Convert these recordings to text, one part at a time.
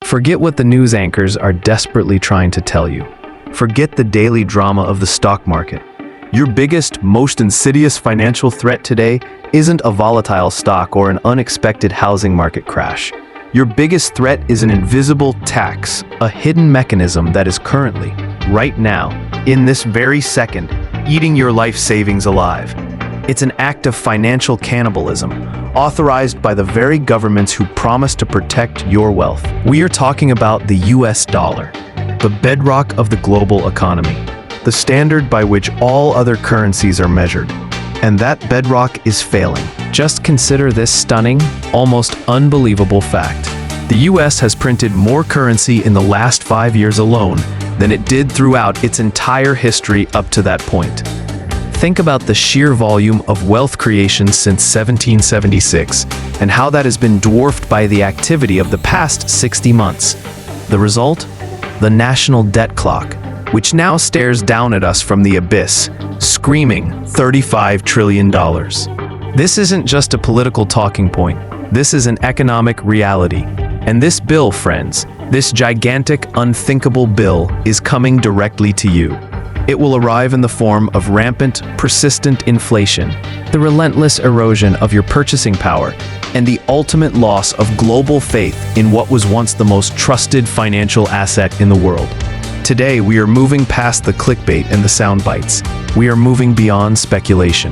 Forget what the news anchors are desperately trying to tell you. Forget the daily drama of the stock market. Your biggest, most insidious financial threat today isn't a volatile stock or an unexpected housing market crash. Your biggest threat is an invisible tax, a hidden mechanism that is currently, right now, in this very second, eating your life savings alive. It's an act of financial cannibalism, authorized by the very governments who promise to protect your wealth. We are talking about the US dollar, the bedrock of the global economy, the standard by which all other currencies are measured. And that bedrock is failing. Just consider this stunning, almost unbelievable fact. The US has printed more currency in the last 5 years alone than it did throughout its entire history up to that point. Think about the sheer volume of wealth creation since 1776 and how that has been dwarfed by the activity of the past 60 months. The result? The national debt clock, which now stares down at us from the abyss, screaming $35 trillion. This isn't just a political talking point. This is an economic reality. And this bill, friends, this gigantic, unthinkable bill is coming directly to you. It will arrive in the form of rampant, persistent inflation, the relentless erosion of your purchasing power, and the ultimate loss of global faith in what was once the most trusted financial asset in the world. Today, we are moving past the clickbait and the sound bites. We are moving beyond speculation.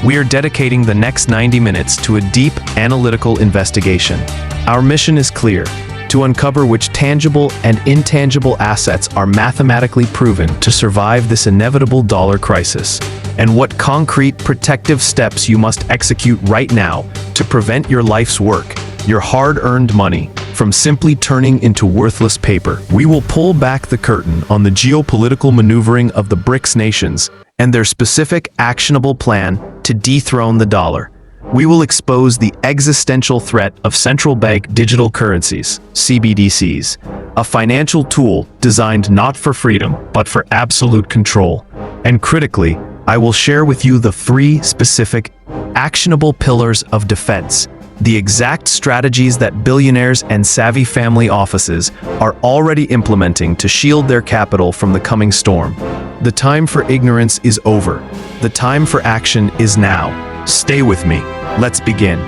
We are dedicating the next 90 minutes to a deep, analytical investigation. Our mission is clear: to uncover which tangible and intangible assets are mathematically proven to survive this inevitable dollar crisis, and what concrete protective steps you must execute right now to prevent your life's work, your hard-earned money, from simply turning into worthless paper. We will pull back the curtain on the geopolitical maneuvering of the BRICS nations and their specific actionable plan to dethrone the dollar. We will expose the existential threat of Central Bank Digital Currencies, CBDCs, a financial tool designed not for freedom, but for absolute control. And critically, I will share with you the 3 specific, actionable pillars of defense, the exact strategies that billionaires and savvy family offices are already implementing to shield their capital from the coming storm. The time for ignorance is over. The time for action is now. Stay with me. Let's begin.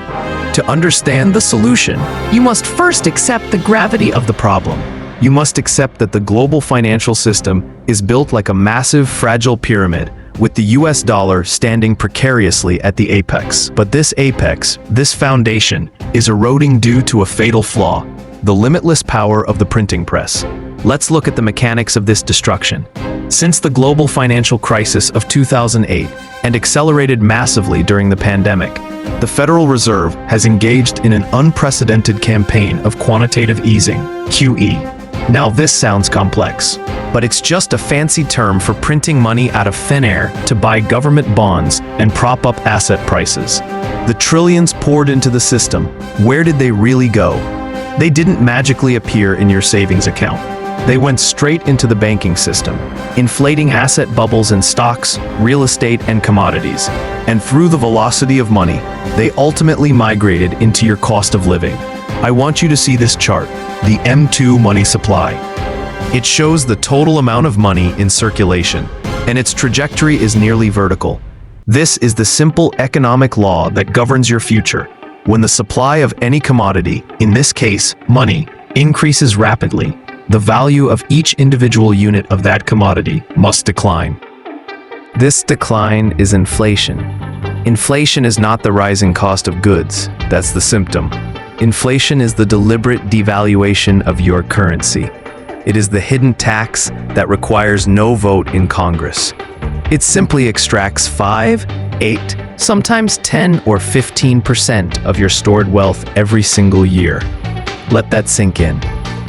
To understand the solution, you must first accept the gravity of the problem. You must accept that the global financial system is built like a massive, fragile pyramid, with the US dollar standing precariously at the apex. But this apex, this foundation, is eroding due to a fatal flaw: the limitless power of the printing press. Let's look at the mechanics of this destruction. Since the global financial crisis of 2008, and accelerated massively during the pandemic, the Federal Reserve has engaged in an unprecedented campaign of quantitative easing, QE. Now this sounds complex, but it's just a fancy term for printing money out of thin air to buy government bonds and prop up asset prices. The trillions poured into the system, where did they really go? They didn't magically appear in your savings account. They went straight into the banking system, inflating asset bubbles in stocks, real estate, and commodities. And through the velocity of money, they ultimately migrated into your cost of living. I want you to see this chart, the M2 money supply. It shows the total amount of money in circulation, and its trajectory is nearly vertical. This is the simple economic law that governs your future. When the supply of any commodity, in this case, money, increases rapidly, the value of each individual unit of that commodity must decline. This decline is inflation. Inflation is not the rising cost of goods, that's the symptom. Inflation is the deliberate devaluation of your currency. It is the hidden tax that requires no vote in Congress. It simply extracts 5, 8, sometimes 10 or 15% of your stored wealth every single year. Let that sink in.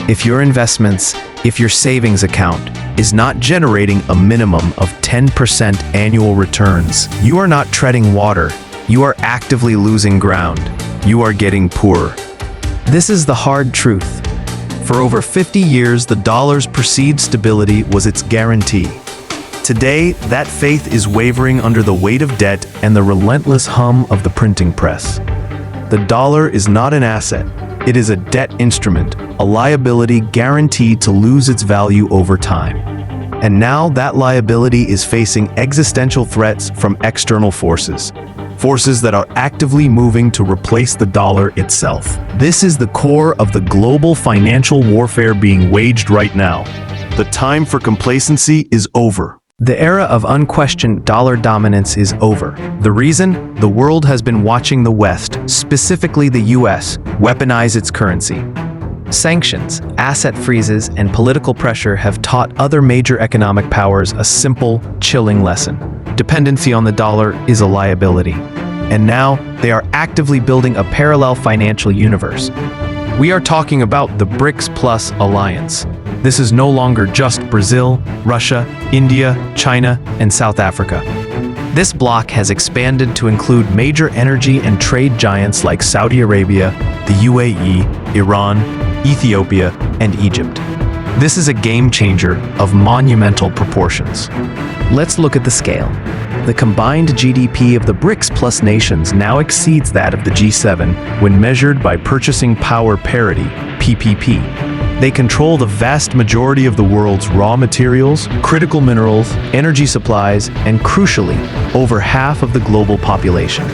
If your investments, if your savings account is not generating a minimum of 10% annual returns, you are not treading water. You are actively losing ground. You are getting poorer. This is the hard truth. For over 50 years, the dollar's perceived stability was its guarantee. Today, that faith is wavering under the weight of debt and the relentless hum of the printing press. The dollar is not an asset. It is a debt instrument, a liability guaranteed to lose its value over time. And now that liability is facing existential threats from external forces. Forces that are actively moving to replace the dollar itself. This is the core of the global financial warfare being waged right now. The time for complacency is over. The era of unquestioned dollar dominance is over. The reason? The world has been watching the West, specifically the US, weaponize its currency. Sanctions, asset freezes, and political pressure have taught other major economic powers a simple, chilling lesson. Dependency on the dollar is a liability. And now, they are actively building a parallel financial universe. We are talking about the BRICS Plus alliance. This is no longer just Brazil, Russia, India, China, and South Africa. This bloc has expanded to include major energy and trade giants like Saudi Arabia, the UAE, Iran, Ethiopia, and Egypt. This is a game changer of monumental proportions. Let's look at the scale. The combined GDP of the BRICS Plus nations now exceeds that of the G7 when measured by purchasing power parity, PPP. They control the vast majority of the world's raw materials, critical minerals, energy supplies, and crucially, over half of the global population.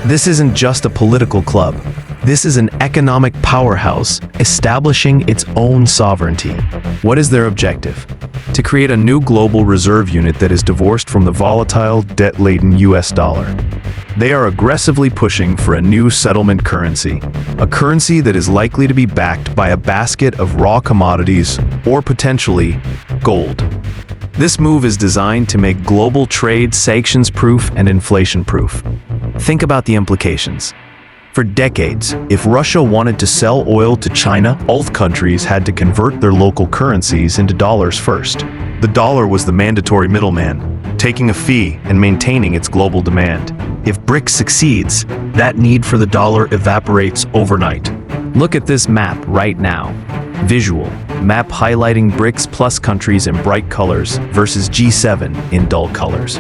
This isn't just a political club. This is an economic powerhouse establishing its own sovereignty. What is their objective? To create a new global reserve unit that is divorced from the volatile, debt-laden US dollar. They are aggressively pushing for a new settlement currency, a currency that is likely to be backed by a basket of raw commodities or potentially gold. This move is designed to make global trade sanctions-proof and inflation-proof. Think about the implications. For decades, if Russia wanted to sell oil to China, both countries had to convert their local currencies into dollars first. The dollar was the mandatory middleman, taking a fee and maintaining its global demand. If BRICS succeeds, that need for the dollar evaporates overnight. Look at this map right now. Visual, map highlighting BRICS Plus countries in bright colors versus G7 in dull colors.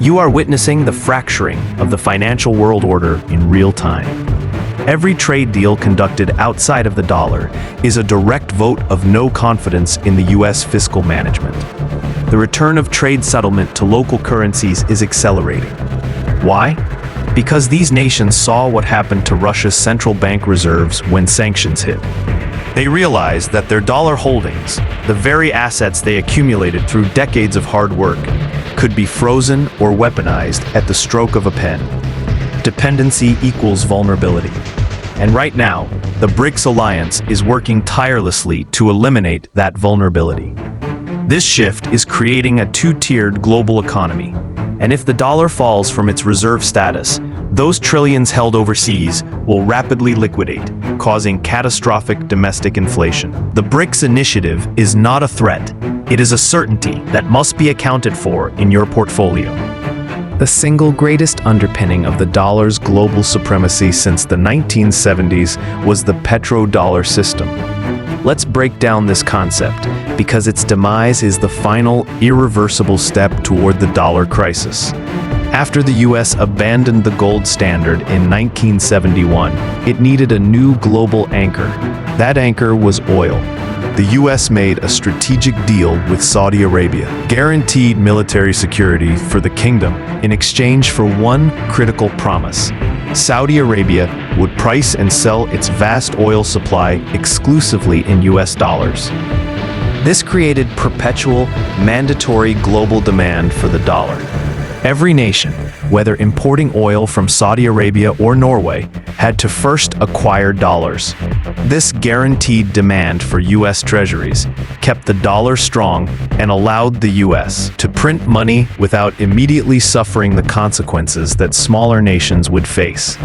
You are witnessing the fracturing of the financial world order in real time. Every trade deal conducted outside of the dollar is a direct vote of no confidence in the US fiscal management. The return of trade settlement to local currencies is accelerating. Why? Because these nations saw what happened to Russia's central bank reserves when sanctions hit. They realized that their dollar holdings, the very assets they accumulated through decades of hard work, could be frozen or weaponized at the stroke of a pen. Dependency equals vulnerability. And right now, the BRICS alliance is working tirelessly to eliminate that vulnerability. This shift is creating a two-tiered global economy. And if the dollar falls from its reserve status, those trillions held overseas will rapidly liquidate, causing catastrophic domestic inflation. The BRICS initiative is not a threat. It is a certainty that must be accounted for in your portfolio. The single greatest underpinning of the dollar's global supremacy since the 1970s was the petrodollar system. Let's break down this concept, because its demise is the final, irreversible step toward the dollar crisis. After the US abandoned the gold standard in 1971, it needed a new global anchor. That anchor was oil. The US made a strategic deal with Saudi Arabia, guaranteed military security for the kingdom in exchange for one critical promise. Saudi Arabia would price and sell its vast oil supply exclusively in US dollars. This created perpetual, mandatory global demand for the dollar. Every nation, whether importing oil from Saudi Arabia or Norway, had to first acquire dollars. This guaranteed demand for US treasuries kept the dollar strong and allowed the US to print money without immediately suffering the consequences that smaller nations would face.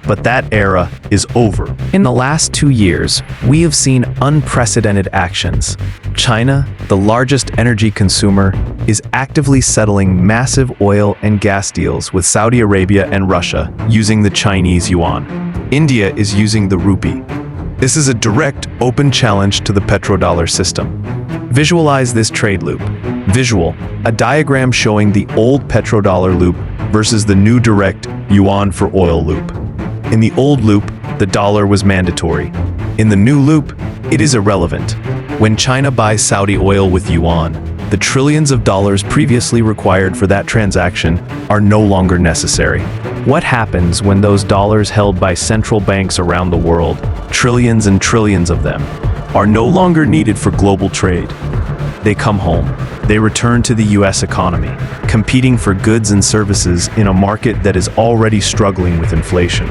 But that era is over. In the last 2 years, we have seen unprecedented actions. China, the largest energy consumer, is actively settling massive oil and gas deals with Saudi Arabia and Russia using the Chinese yuan. India is using the rupee. This is a direct, open challenge to the petrodollar system. Visualize this trade loop. Visual, a diagram showing the old petrodollar loop versus the new direct yuan for oil loop. In the old loop, the dollar was mandatory. In the new loop, it is irrelevant. When China buys Saudi oil with yuan, the trillions of dollars previously required for that transaction are no longer necessary. What happens when those dollars held by central banks around the world, trillions and trillions of them, are no longer needed for global trade? They come home. They return to the US economy, competing for goods and services in a market that is already struggling with inflation.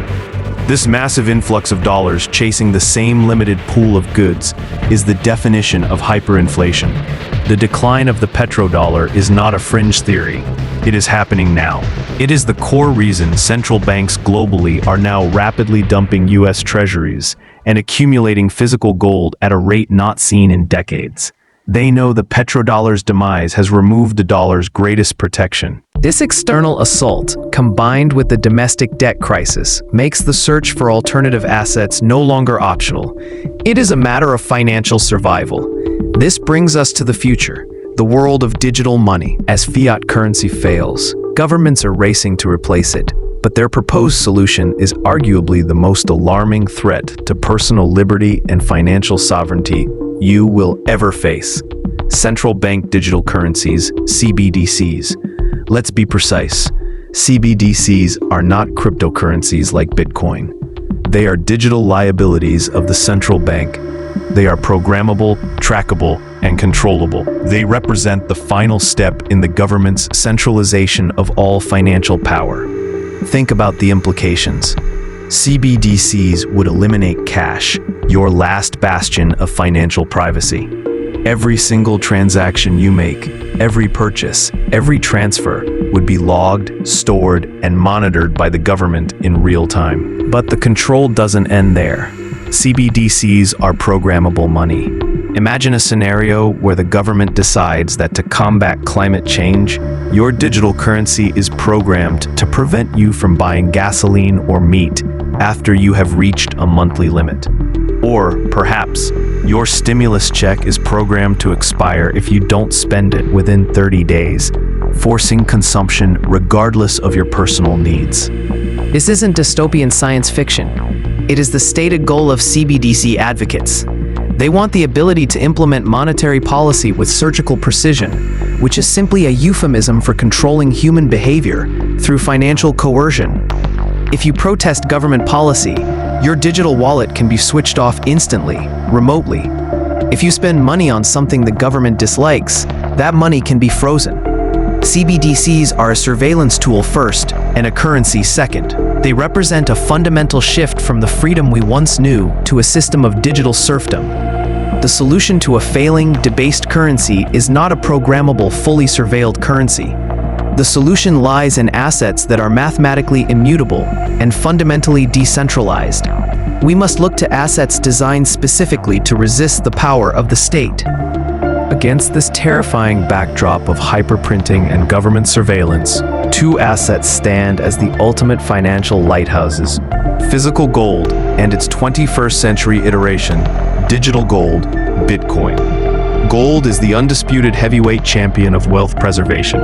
This massive influx of dollars chasing the same limited pool of goods is the definition of hyperinflation. The decline of the petrodollar is not a fringe theory. It is happening now. It is the core reason central banks globally are now rapidly dumping US treasuries and accumulating physical gold at a rate not seen in decades. They know the petrodollar's demise has removed the dollar's greatest protection. This external assault, combined with the domestic debt crisis, makes the search for alternative assets no longer optional. It is a matter of financial survival. This brings us to the future, the world of digital money. As fiat currency fails, governments are racing to replace it, but their proposed solution is arguably the most alarming threat to personal liberty and financial sovereignty you will ever face. Central Bank Digital Currencies, CBDCs. Let's be precise. CBDCs are not cryptocurrencies like Bitcoin. They are digital liabilities of the central bank. They are programmable, trackable, and controllable. They represent the final step in the government's centralization of all financial power. Think about the implications. CBDCs would eliminate cash, your last bastion of financial privacy. Every single transaction you make, every purchase, every transfer would be logged, stored, and monitored by the government in real time. But the control doesn't end there. CBDCs are programmable money. Imagine a scenario where the government decides that to combat climate change, your digital currency is programmed to prevent you from buying gasoline or meat after you have reached a monthly limit. Or perhaps your stimulus check is programmed to expire if you don't spend it within 30 days, forcing consumption regardless of your personal needs. This isn't dystopian science fiction. It is the stated goal of CBDC advocates. They want the ability to implement monetary policy with surgical precision, which is simply a euphemism for controlling human behavior through financial coercion. If you protest government policy, your digital wallet can be switched off instantly, remotely. If you spend money on something the government dislikes, that money can be frozen. CBDCs are a surveillance tool first and a currency second. They represent a fundamental shift from the freedom we once knew to a system of digital serfdom. The solution to a failing, debased currency is not a programmable, fully surveilled currency. The solution lies in assets that are mathematically immutable and fundamentally decentralized. We must look to assets designed specifically to resist the power of the state. Against this terrifying backdrop of hyperprinting and government surveillance, two assets stand as the ultimate financial lighthouses: physical gold and its 21st century iteration, digital gold, Bitcoin. Gold is the undisputed heavyweight champion of wealth preservation.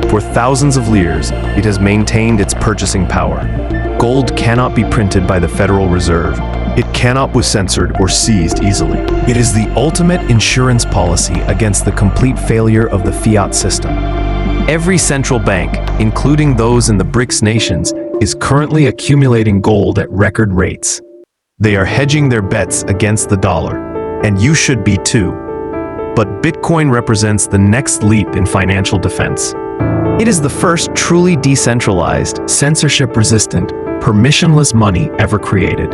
For thousands of years, it has maintained its purchasing power. Gold cannot be printed by the Federal Reserve. It cannot be censored or seized easily. It is the ultimate insurance policy against the complete failure of the fiat system. Every central bank, including those in the BRICS nations, is currently accumulating gold at record rates. They are hedging their bets against the dollar, and you should be too. But Bitcoin represents the next leap in financial defense. It is the first truly decentralized, censorship-resistant, permissionless money ever created.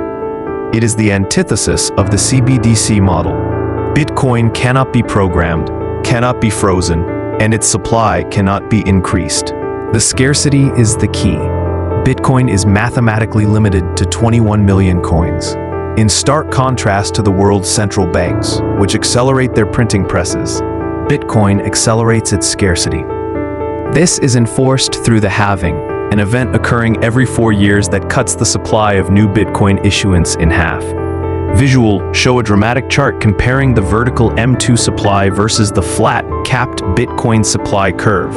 It is the antithesis of the CBDC model. Bitcoin cannot be programmed, cannot be frozen, and its supply cannot be increased. The scarcity is the key. Bitcoin is mathematically limited to 21 million coins. In stark contrast to the world's central banks, which accelerate their printing presses, Bitcoin accelerates its scarcity. This is enforced through the halving, an event occurring every 4 years that cuts the supply of new Bitcoin issuance in half. Visual show a dramatic chart comparing the vertical M2 supply versus the flat, capped Bitcoin supply curve.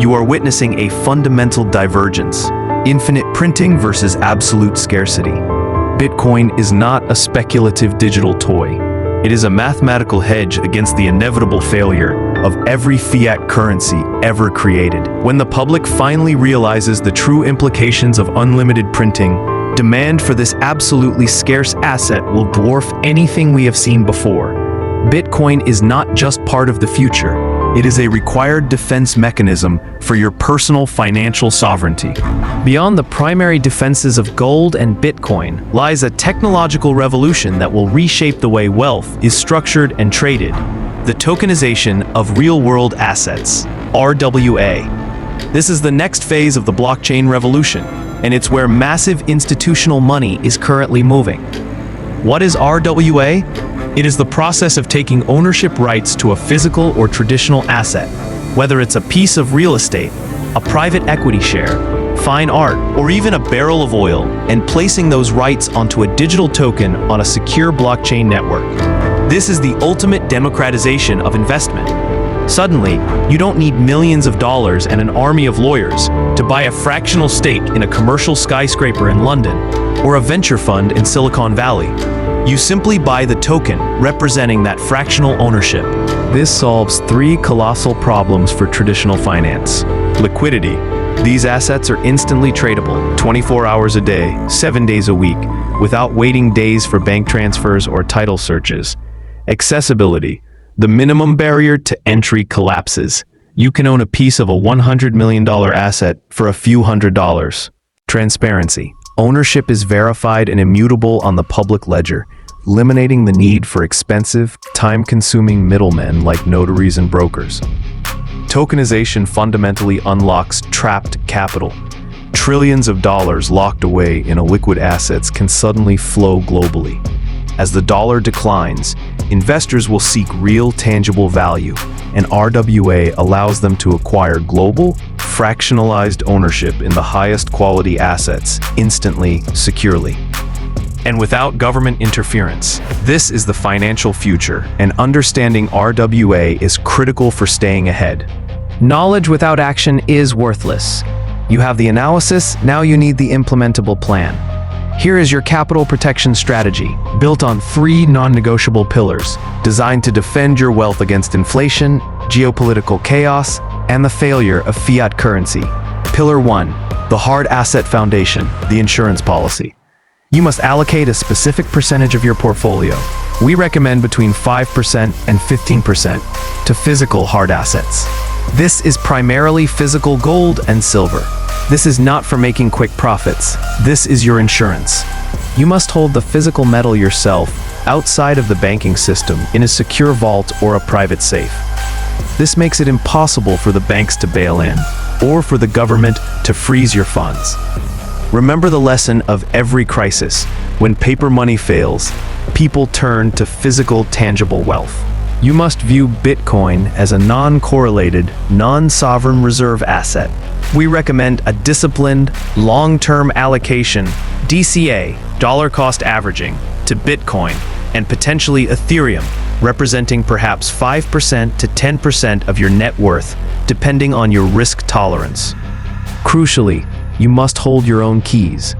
You are witnessing a fundamental divergence: infinite printing versus absolute scarcity. Bitcoin is not a speculative digital toy. It is a mathematical hedge against the inevitable failure of every fiat currency ever created. When the public finally realizes the true implications of unlimited printing, demand for this absolutely scarce asset will dwarf anything we have seen before. Bitcoin is not just part of the future. It is a required defense mechanism for your personal financial sovereignty. Beyond the primary defenses of gold and Bitcoin lies a technological revolution that will reshape the way wealth is structured and traded: the tokenization of real-world assets, RWA. This is the next phase of the blockchain revolution, and it's where massive institutional money is currently moving. What is RWA? It is the process of taking ownership rights to a physical or traditional asset, whether it's a piece of real estate, a private equity share, fine art, or even a barrel of oil, and placing those rights onto a digital token on a secure blockchain network. This is the ultimate democratization of investment. Suddenly, you don't need millions of dollars and an army of lawyers to buy a fractional stake in a commercial skyscraper in London or a venture fund in Silicon Valley. You simply buy the token representing that fractional ownership. This solves three colossal problems for traditional finance. Liquidity. These assets are instantly tradable, 24 hours a day, 7 days a week, without waiting days for bank transfers or title searches. Accessibility. The minimum barrier to entry collapses. You can own a piece of a $100 million asset for a few $100s. Transparency. Ownership is verified and immutable on the public ledger, eliminating the need for expensive, time-consuming middlemen like notaries and brokers. Tokenization fundamentally unlocks trapped capital. Trillions of dollars locked away in illiquid assets can suddenly flow globally. As the dollar declines, investors will seek real, tangible value, and RWA allows them to acquire global, fractionalized ownership in the highest quality assets, instantly, securely, and without government interference. This is the financial future, and understanding RWA is critical for staying ahead. Knowledge without action is worthless. You have the analysis, now you need the implementable plan. Here is your capital protection strategy, built on 3 non-negotiable pillars, designed to defend your wealth against inflation, geopolitical chaos, and the failure of fiat currency. Pillar 1, the hard asset foundation, the insurance policy. You must allocate a specific percentage of your portfolio. We recommend between 5% and 15% to physical hard assets. This is primarily physical gold and silver. This is not for making quick profits. This is your insurance. You must hold the physical metal yourself, outside of the banking system, in a secure vault or a private safe. This makes it impossible for the banks to bail in, or for the government to freeze your funds. Remember the lesson of every crisis. When paper money fails, people turn to physical, tangible wealth. You must view Bitcoin as a non-correlated, non-sovereign reserve asset. We recommend a disciplined, long-term allocation, DCA, dollar cost averaging, to Bitcoin and potentially Ethereum, representing perhaps 5% to 10% of your net worth, depending on your risk tolerance. Crucially, you must hold your own keys.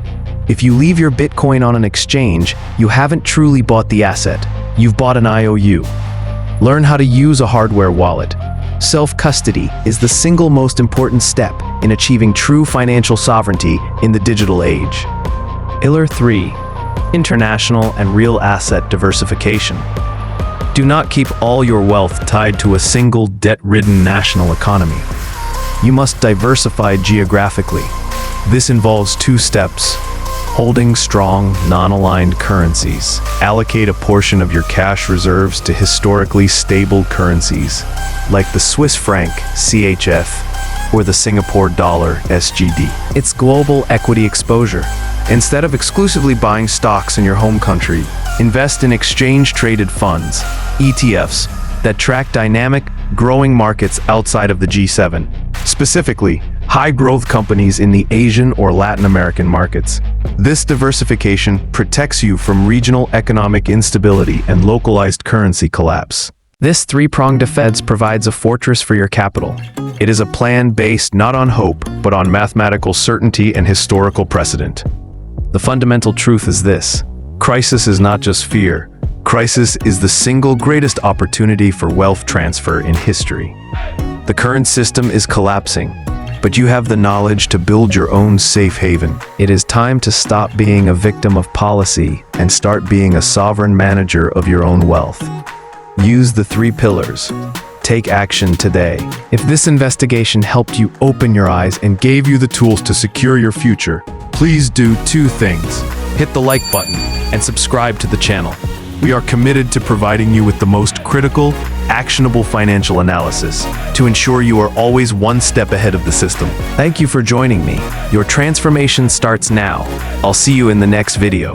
If you leave your Bitcoin on an exchange, you haven't truly bought the asset. You've bought an IOU. Learn how to use a hardware wallet. Self-custody is the single most important step in achieving true financial sovereignty in the digital age. Pillar 3, international and real asset diversification. Do not keep all your wealth tied to a single debt-ridden national economy. You must diversify geographically. This involves 2 steps. Holding strong, non-aligned currencies. Allocate a portion of your cash reserves to historically stable currencies, like the Swiss franc, CHF, or the Singapore dollar, SGD. It's global equity exposure. Instead of exclusively buying stocks in your home country, invest in exchange-traded funds, ETFs, that track dynamic, growing markets outside of the G7. Specifically, high-growth companies in the Asian or Latin American markets. This diversification protects you from regional economic instability and localized currency collapse. This 3-pronged defense provides a fortress for your capital. It is a plan based not on hope, but on mathematical certainty and historical precedent. The fundamental truth is this: crisis is not just fear. Crisis is the single greatest opportunity for wealth transfer in history. The current system is collapsing, but you have the knowledge to build your own safe haven. It is time to stop being a victim of policy and start being a sovereign manager of your own wealth. Use the 3 pillars. Take action today. If this investigation helped you open your eyes and gave you the tools to secure your future, please do 2 things. Hit the like button and subscribe to the channel. We are committed to providing you with the most critical, actionable financial analysis to ensure you are always one step ahead of the system. Thank you for joining me. Your transformation starts now. I'll see you in the next video.